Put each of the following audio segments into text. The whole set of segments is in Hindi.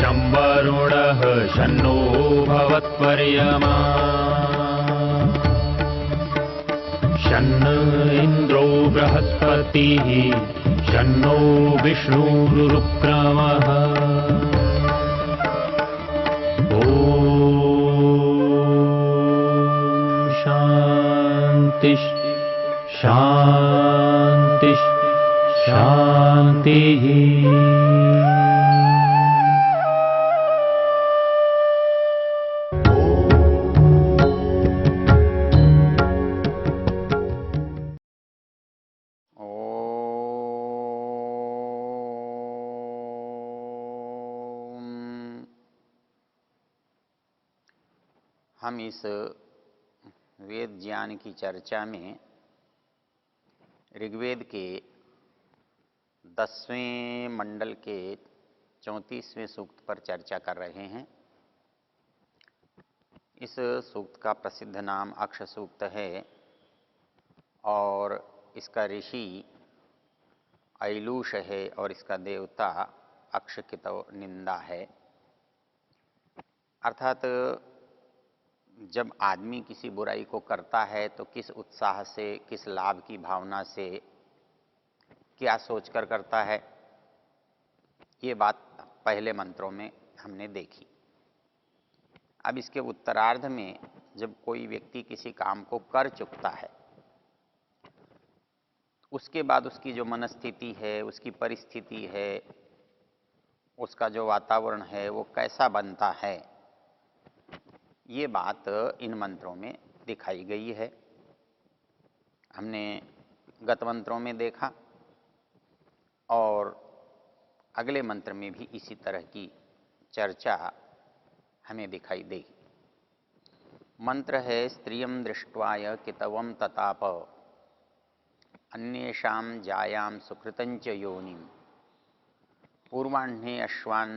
शं वरुणः शन्नो भवत्वर्यमा शन्न इन्द्रो बृहस्पतिः शन्नो विष्णुरुक्रमः ॐ शान्ति शान्ति शान्तिः। हम इस वेद ज्ञान की चर्चा में ऋग्वेद के 10वें मंडल के 34वें सूक्त पर चर्चा कर रहे हैं। इस सूक्त का प्रसिद्ध नाम अक्ष सूक्त है और इसका ऋषि ऐलूष है और इसका देवता अक्षकितो निंदा है। अर्थात जब आदमी किसी बुराई को करता है तो किस उत्साह से, किस लाभ की भावना से, क्या सोचकर करता है, ये बात पहले मंत्रों में हमने देखी। अब इसके उत्तरार्ध में जब कोई व्यक्ति किसी काम को कर चुकता है, उसके बाद उसकी जो मनस्थिति है, उसकी परिस्थिति है, उसका जो वातावरण है वो कैसा बनता है, ये बात इन मंत्रों में दिखाई गई है। हमने गत मंत्रों में देखा और अगले मंत्र में भी इसी तरह की चर्चा हमें दिखाई देगी। मंत्र है स्त्रियं दृष्ट्वाय कितवं तताप अन्येषां जायां सुकृतं च योनिं पूर्वाह्ने अश्वान्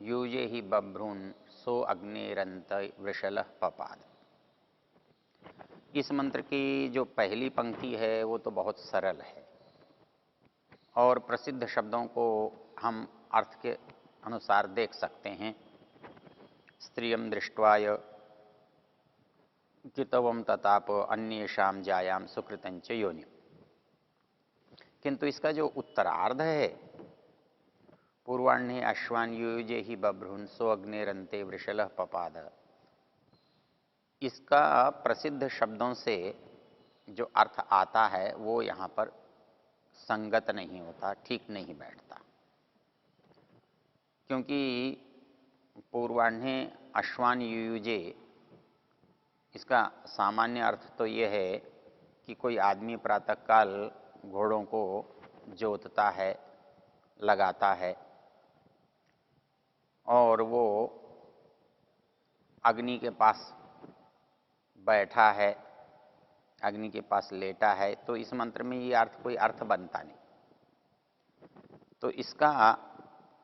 यूजे ही बभ्रून् सो अग्नेरंत वृषलः पपाद। इस मंत्र की जो पहली पंक्ति है वो तो बहुत सरल है और प्रसिद्ध शब्दों को हम अर्थ के अनुसार देख सकते हैं। स्त्रियं दृष्ट्वाय कितवं तताप अन्येषां जायां सुकृतं च योनिम्। किंतु इसका जो उत्तरार्ध है, पूर्वाह्ने अश्वान् युयुजे हि बभ्रून् सो अग्नेरन्ते वृषलः पपाद, इसका प्रसिद्ध शब्दों से जो अर्थ आता है वो यहाँ पर संगत नहीं होता, ठीक नहीं बैठता। क्योंकि पूर्वाह्ने अश्वान् युयुजे, इसका सामान्य अर्थ तो ये है कि कोई आदमी प्रातःकाल घोड़ों को जोतता है, लगाता है और वो अग्नि के पास बैठा है, अग्नि के पास लेटा है, तो इस मंत्र में ये अर्थ कोई अर्थ बनता नहीं। तो इसका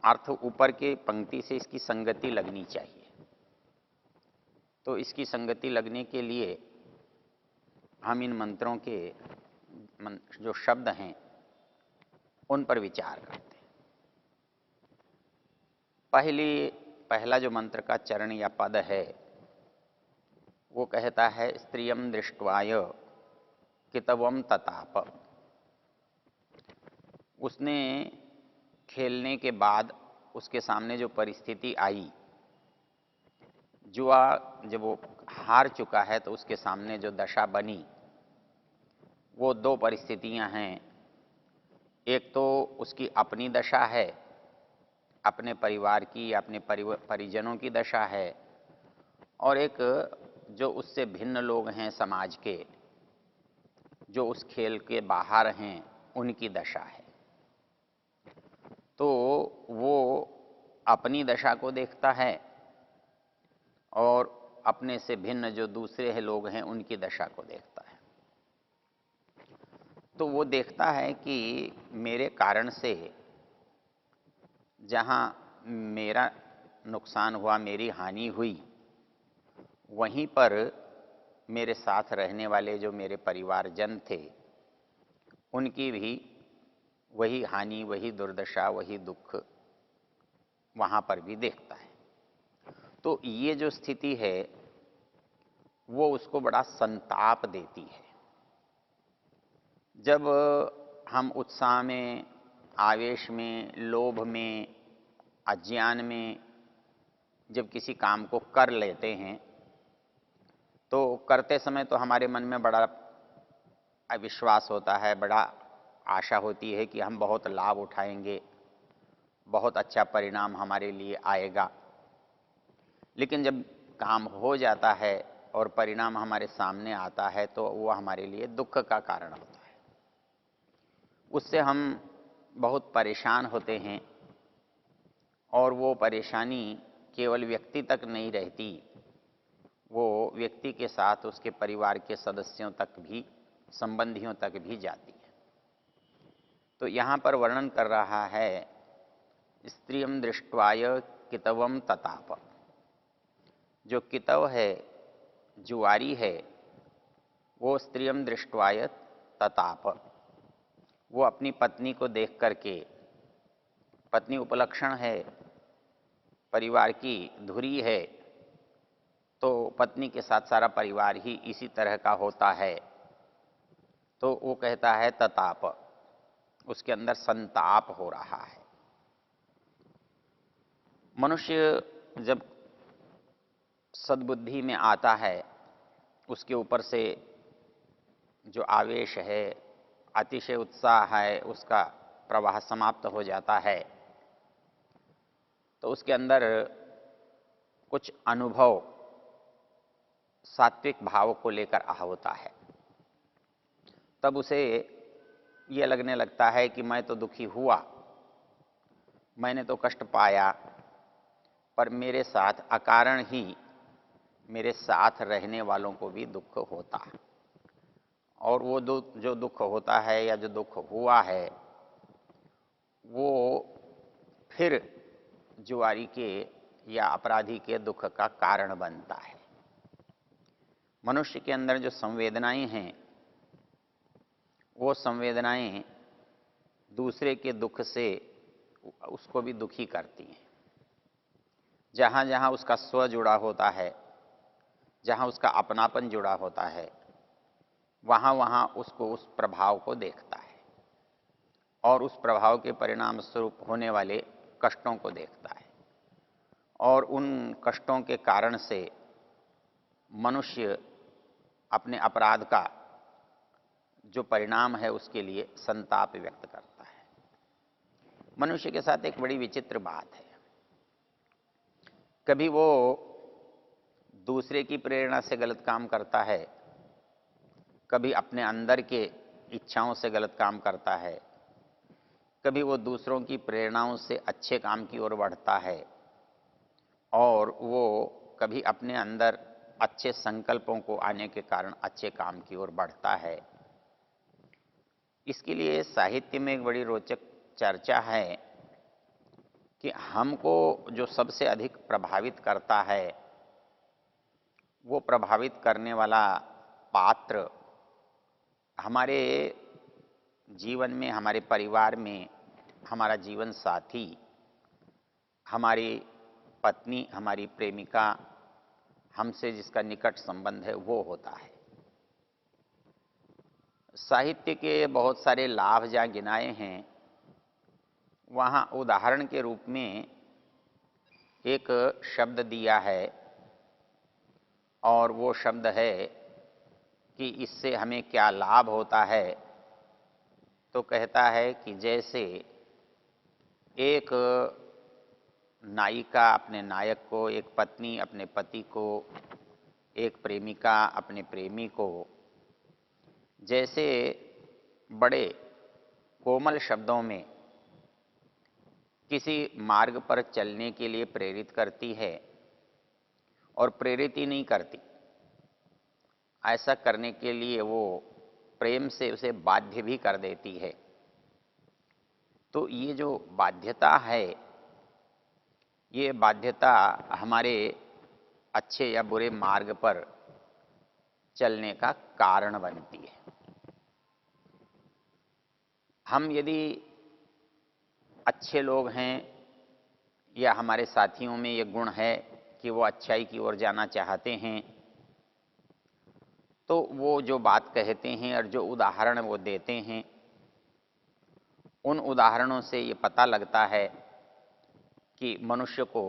अर्थ ऊपर के पंक्ति से इसकी संगति लगनी चाहिए। तो इसकी संगति लगने के लिए हम इन मंत्रों के जो शब्द हैं उन पर विचार करते हैं। पहला जो मंत्र का चरण या पद है वो कहता है स्त्रियं दृष्ट्वाय कितवं तताप। उसने खेलने के बाद उसके सामने जो परिस्थिति आई, जुआ जब वो हार चुका है तो उसके सामने जो दशा बनी, वो दो परिस्थितियां हैं। एक तो उसकी अपनी दशा है, अपने परिवार की या अपने परिजनों की दशा है, और एक जो उससे भिन्न लोग हैं समाज के, जो उस खेल के बाहर हैं, उनकी दशा है। तो वो अपनी दशा को देखता है और अपने से भिन्न जो दूसरे लोग हैं उनकी दशा को देखता है। तो वो देखता है कि मेरे कारण से जहाँ मेरा नुकसान हुआ, मेरी हानि हुई, वहीं पर मेरे साथ रहने वाले जो मेरे परिवारजन थे उनकी भी वही हानि, वही दुर्दशा, वही दुख वहाँ पर भी देखता है। तो ये जो स्थिति है वो उसको बड़ा संताप देती है। जब हम उत्साह में, आवेश में, लोभ में, अज्ञान में जब किसी काम को कर लेते हैं तो करते समय तो हमारे मन में बड़ा अविश्वास होता है, बड़ा आशा होती है कि हम बहुत लाभ उठाएंगे, बहुत अच्छा परिणाम हमारे लिए आएगा। लेकिन जब काम हो जाता है और परिणाम हमारे सामने आता है तो वो हमारे लिए दुख का कारण होता है। उससे हम बहुत परेशान होते हैं और वो परेशानी केवल व्यक्ति तक नहीं रहती, वो व्यक्ति के साथ उसके परिवार के सदस्यों तक भी, संबंधियों तक भी जाती है। तो यहाँ पर वर्णन कर रहा है स्त्रियं दृष्ट्वाय कितवम तताप। जो कितव है, जुआरी है, वो स्त्रियं दृष्ट्वाय तताप, वो अपनी पत्नी को देख करके, पत्नी उपलक्षण है, परिवार की धुरी है, तो पत्नी के साथ सारा परिवार ही इसी तरह का होता है। तो वो कहता है तताप, उसके अंदर संताप हो रहा है। मनुष्य जब सद्बुद्धि में आता है, उसके ऊपर से जो आवेश है, अतिशय उत्साह है, उसका प्रवाह समाप्त हो जाता है, तो उसके अंदर कुछ अनुभव सात्विक भाव को लेकर आ होता है। तब उसे ये लगने लगता है कि मैं तो दुखी हुआ, मैंने तो कष्ट पाया, पर मेरे साथ अकारण ही मेरे साथ रहने वालों को भी दुख होता है। और वो जो दुख होता है या जो दुख हुआ है वो फिर जुआरी के या अपराधी के दुख का कारण बनता है। मनुष्य के अंदर जो संवेदनाएं हैं वो संवेदनाएं दूसरे के दुख से उसको भी दुखी करती हैं। जहाँ जहाँ उसका स्व जुड़ा होता है, जहाँ उसका अपनापन जुड़ा होता है, वहाँ वहाँ उसको उस प्रभाव को देखता है और उस प्रभाव के परिणाम स्वरूप होने वाले कष्टों को देखता है। और उन कष्टों के कारण से मनुष्य अपने अपराध का जो परिणाम है उसके लिए संताप व्यक्त करता है। मनुष्य के साथ एक बड़ी विचित्र बात है, कभी वो दूसरे की प्रेरणा से गलत काम करता है, कभी अपने अंदर के इच्छाओं से गलत काम करता है, कभी वो दूसरों की प्रेरणाओं से अच्छे काम की ओर बढ़ता है, और वो कभी अपने अंदर अच्छे संकल्पों को आने के कारण अच्छे काम की ओर बढ़ता है। इसके लिए साहित्य में एक बड़ी रोचक चर्चा है कि हमको जो सबसे अधिक प्रभावित करता है वो प्रभावित करने वाला पात्र हमारे जीवन में, हमारे परिवार में हमारा जीवन साथी, हमारी पत्नी, हमारी प्रेमिका, हमसे जिसका निकट संबंध है वो होता है। साहित्य के बहुत सारे लाभ जहाँ गिनाए हैं वहाँ उदाहरण के रूप में एक शब्द दिया है और वो शब्द है कि इससे हमें क्या लाभ होता है। तो कहता है कि जैसे एक नायिका अपने नायक को, एक पत्नी अपने पति को, एक प्रेमिका अपने प्रेमी को जैसे बड़े कोमल शब्दों में किसी मार्ग पर चलने के लिए प्रेरित करती है और प्रेरित ही नहीं करती, ऐसा करने के लिए वो प्रेम से उसे बाध्य भी कर देती है। तो ये जो बाध्यता है, ये बाध्यता हमारे अच्छे या बुरे मार्ग पर चलने का कारण बनती है। हम यदि अच्छे लोग हैं या हमारे साथियों में ये गुण है कि वो अच्छाई की ओर जाना चाहते हैं, तो वो जो बात कहते हैं और जो उदाहरण वो देते हैं, उन उदाहरणों से ये पता लगता है कि मनुष्य को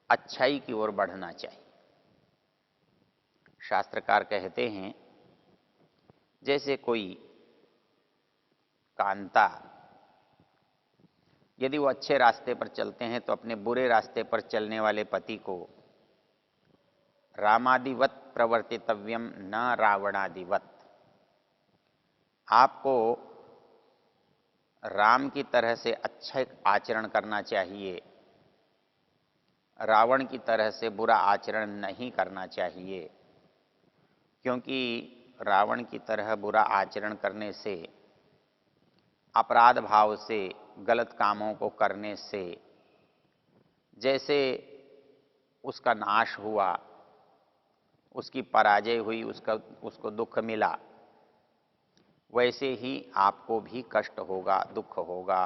अच्छाई की ओर बढ़ना चाहिए। शास्त्रकार कहते हैं, जैसे कोई कांता यदि वो अच्छे रास्ते पर चलते हैं तो अपने बुरे रास्ते पर चलने वाले पति को रामादिवत प्रवर्तितव्यम न रावणादिवत, आपको राम की तरह से अच्छा आचरण करना चाहिए, रावण की तरह से बुरा आचरण नहीं करना चाहिए, क्योंकि रावण की तरह बुरा आचरण करने से, अपराध भाव से, गलत कामों को करने से जैसे उसका नाश हुआ, उसकी पराजय हुई, उसको दुख मिला, वैसे ही आपको भी कष्ट होगा, दुख होगा,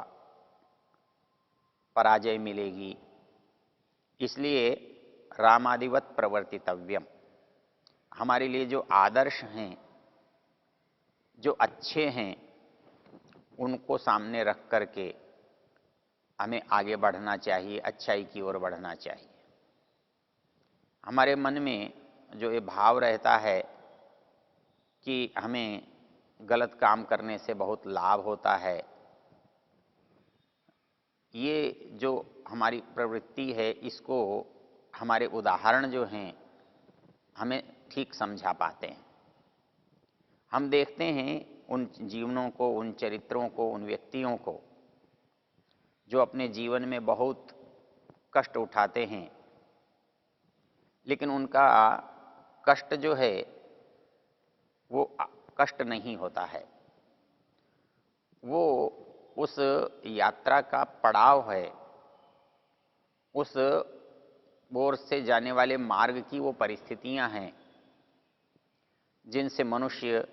पराजय मिलेगी। इसलिए रामादिवत प्रवर्तितव्यम, हमारे लिए जो आदर्श हैं, जो अच्छे हैं, उनको सामने रख करके हमें आगे बढ़ना चाहिए, अच्छाई की ओर बढ़ना चाहिए। हमारे मन में जो ये भाव रहता है कि हमें गलत काम करने से बहुत लाभ होता है, ये जो हमारी प्रवृत्ति है, इसको हमारे उदाहरण जो हैं हमें ठीक समझा पाते हैं। हम देखते हैं उन जीवनों को, उन चरित्रों को, उन व्यक्तियों को जो अपने जीवन में बहुत कष्ट उठाते हैं, लेकिन उनका कष्ट जो है वो कष्ट नहीं होता है, वो उस यात्रा का पड़ाव है, उस ओर से जाने वाले मार्ग की वो परिस्थितियां हैं जिनसे मनुष्य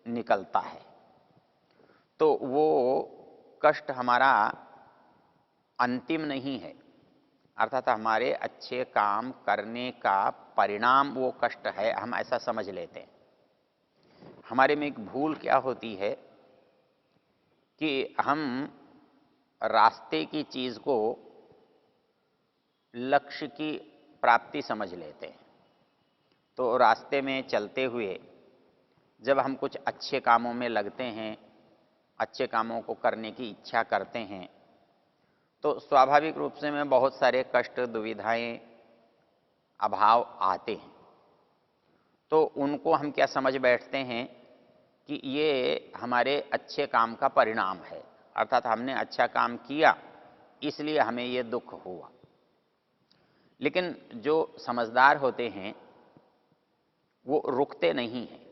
निकलता है। तो वो कष्ट हमारा अंतिम नहीं है, अर्थात हमारे अच्छे काम करने का परिणाम वो कष्ट है, हम ऐसा समझ लेते हैं। हमारे में एक भूल क्या होती है कि हम रास्ते की चीज को लक्ष्य की प्राप्ति समझ लेते हैं। तो रास्ते में चलते हुए जब हम कुछ अच्छे कामों में लगते हैं, अच्छे कामों को करने की इच्छा करते हैं, तो स्वाभाविक रूप से में बहुत सारे कष्ट, दुविधाएं, अभाव आते हैं। तो उनको हम क्या समझ बैठते हैं कि ये हमारे अच्छे काम का परिणाम है, अर्थात हमने अच्छा काम किया इसलिए हमें ये दुख हुआ। लेकिन जो समझदार होते हैं वो रुकते नहीं हैं,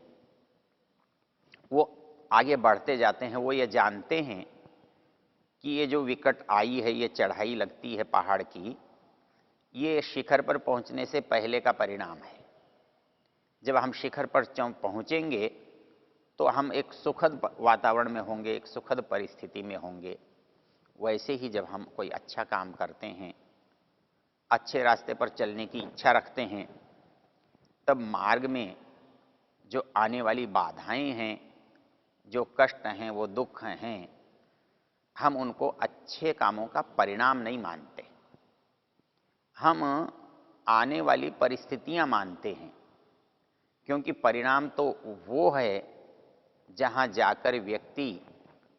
वो आगे बढ़ते जाते हैं। वो ये जानते हैं कि ये जो विकट आई है, ये चढ़ाई लगती है पहाड़ की, ये शिखर पर पहुंचने से पहले का परिणाम है। जब हम शिखर पर पहुंचेंगे तो हम एक सुखद वातावरण में होंगे, एक सुखद परिस्थिति में होंगे। वैसे ही जब हम कोई अच्छा काम करते हैं, अच्छे रास्ते पर चलने की इच्छा रखते हैं, तब मार्ग में जो आने वाली बाधाएं हैं, जो कष्ट हैं, वो दुख हैं, हम उनको अच्छे कामों का परिणाम नहीं मानते, हम आने वाली परिस्थितियां मानते हैं। क्योंकि परिणाम तो वो है जहां जाकर व्यक्ति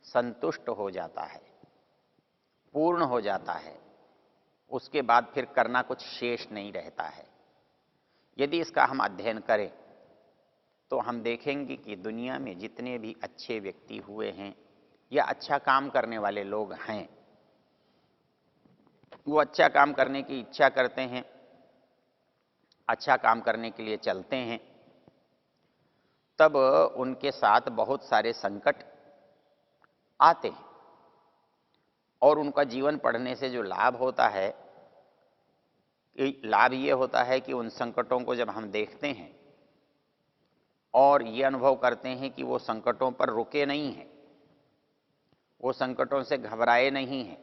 संतुष्ट हो जाता है, पूर्ण हो जाता है, उसके बाद फिर करना कुछ शेष नहीं रहता है। यदि इसका हम अध्ययन करें तो हम देखेंगे कि दुनिया में जितने भी अच्छे व्यक्ति हुए हैं या अच्छा काम करने वाले लोग हैं, वो अच्छा काम करने की इच्छा करते हैं, अच्छा काम करने के लिए चलते हैं, तब उनके साथ बहुत सारे संकट आते हैं। और उनका जीवन पढ़ने से जो लाभ होता है, लाभ ये होता है कि उन संकटों को जब हम देखते हैं और ये अनुभव करते हैं कि वो संकटों पर रुके नहीं हैं, वो संकटों से घबराए नहीं हैं,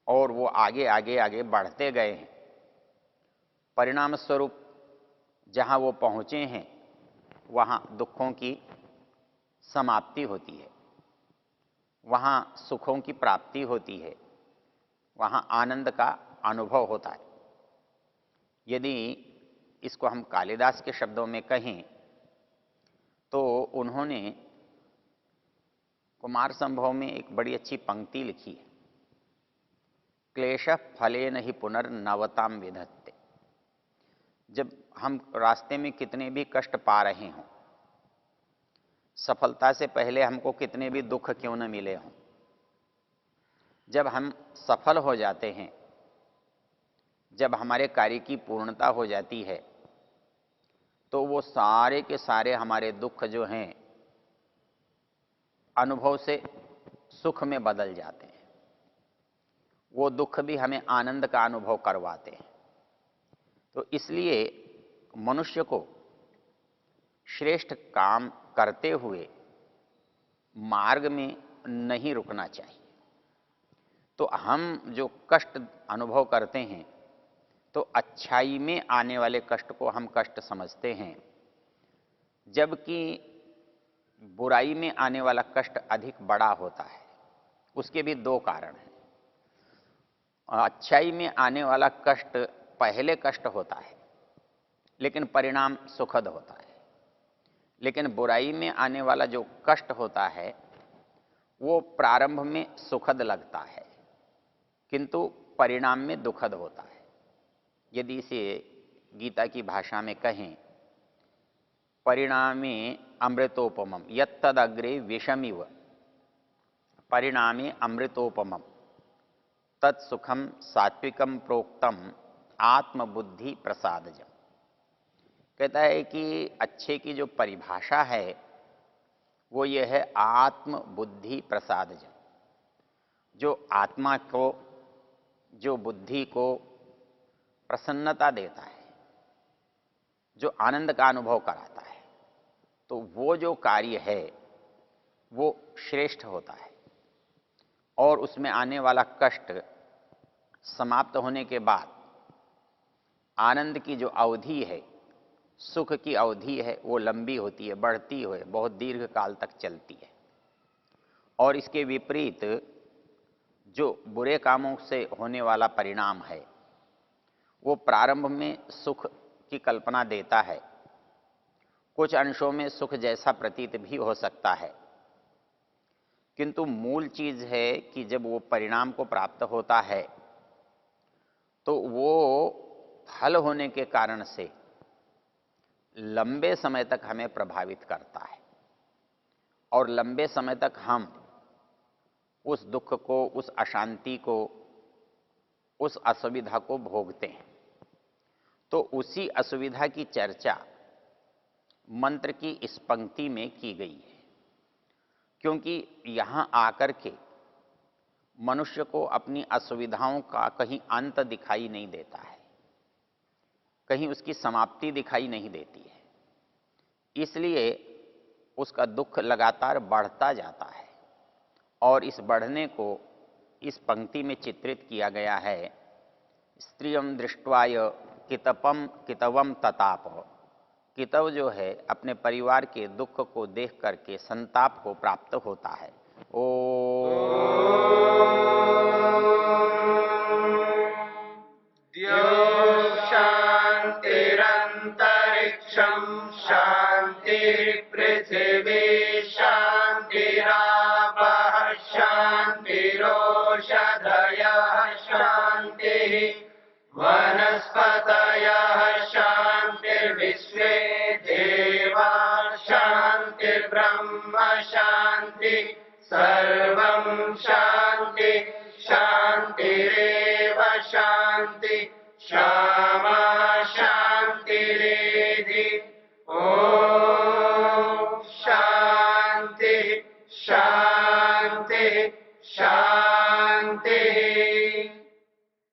और वो आगे आगे आगे बढ़ते गए हैं। परिणाम स्वरूप जहाँ वो पहुँचे हैं वहाँ दुखों की समाप्ति होती है, वहाँ सुखों की प्राप्ति होती है, वहाँ आनंद का अनुभव होता है। यदि इसको हम कालिदास के शब्दों में कहें तो उन्होंने कुमार संभव में एक बड़ी अच्छी पंक्ति लिखी है, क्लेश फलेन ही पुनर्नवताम विधत्ते। जब हम रास्ते में कितने भी कष्ट पा रहे हों, सफलता से पहले हमको कितने भी दुख क्यों न मिले हों, जब हम सफल हो जाते हैं, जब हमारे कार्य की पूर्णता हो जाती है, तो वो सारे के सारे हमारे दुख जो हैं अनुभव से सुख में बदल जाते हैं। वो दुख भी हमें आनंद का अनुभव करवाते हैं। तो इसलिए मनुष्य को श्रेष्ठ काम करते हुए मार्ग में नहीं रुकना चाहिए। तो हम जो कष्ट अनुभव करते हैं तो अच्छाई में आने वाले कष्ट को हम कष्ट समझते हैं, जबकि बुराई में आने वाला कष्ट अधिक बड़ा होता है। उसके भी दो कारण हैं। अच्छाई में आने वाला कष्ट पहले कष्ट होता है लेकिन परिणाम सुखद होता है, लेकिन बुराई में आने वाला जो कष्ट होता है वो प्रारंभ में सुखद लगता है किंतु परिणाम में दुखद होता है। यदि इसे गीता की भाषा में कहें, परिणामे अमृतोपमम यत्तदग्रे विषमिव परिणामे अमृतोपमम तत्सुखम सात्विकम प्रोक्तम आत्मबुद्धि प्रसादजम। कहता है कि अच्छे की जो परिभाषा है वो ये है आत्मबुद्धि प्रसादजम। जो आत्मा को, जो बुद्धि को प्रसन्नता देता है, जो आनंद का अनुभव कराता है, तो वो जो कार्य है वो श्रेष्ठ होता है। और उसमें आने वाला कष्ट समाप्त होने के बाद आनंद की जो अवधि है, सुख की अवधि है, वो लंबी होती है, बढ़ती है, बहुत दीर्घ काल तक चलती है। और इसके विपरीत जो बुरे कामों से होने वाला परिणाम है वो प्रारंभ में सुख की कल्पना देता है, कुछ अंशों में सुख जैसा प्रतीत भी हो सकता है, किंतु मूल चीज है कि जब वो परिणाम को प्राप्त होता है तो वो फल होने के कारण से लंबे समय तक हमें प्रभावित करता है और लंबे समय तक हम उस दुख को, उस अशांति को, उस असुविधा को भोगते हैं। तो उसी असुविधा की चर्चा मंत्र की इस पंक्ति में की गई है, क्योंकि यहाँ आकर के मनुष्य को अपनी असुविधाओं का कहीं अंत दिखाई नहीं देता है, कहीं उसकी समाप्ति दिखाई नहीं देती है, इसलिए उसका दुख लगातार बढ़ता जाता है। और इस बढ़ने को इस पंक्ति में चित्रित किया गया है, स्त्रियम दृष्ट्वाय कितवम तताप। कितव जो है अपने परिवार के दुख को देख करके संताप को प्राप्त होता है। ओ शांतिरंतरिक्षम शांति पृथिवी शांतिरापः शांतिरोषधयः शांतिः वनस्पतयः शांतिर्विश्वे देवा शांतिर्ब्रह्म शांति सर्वं शांति शांतिरेव शांति क्षमा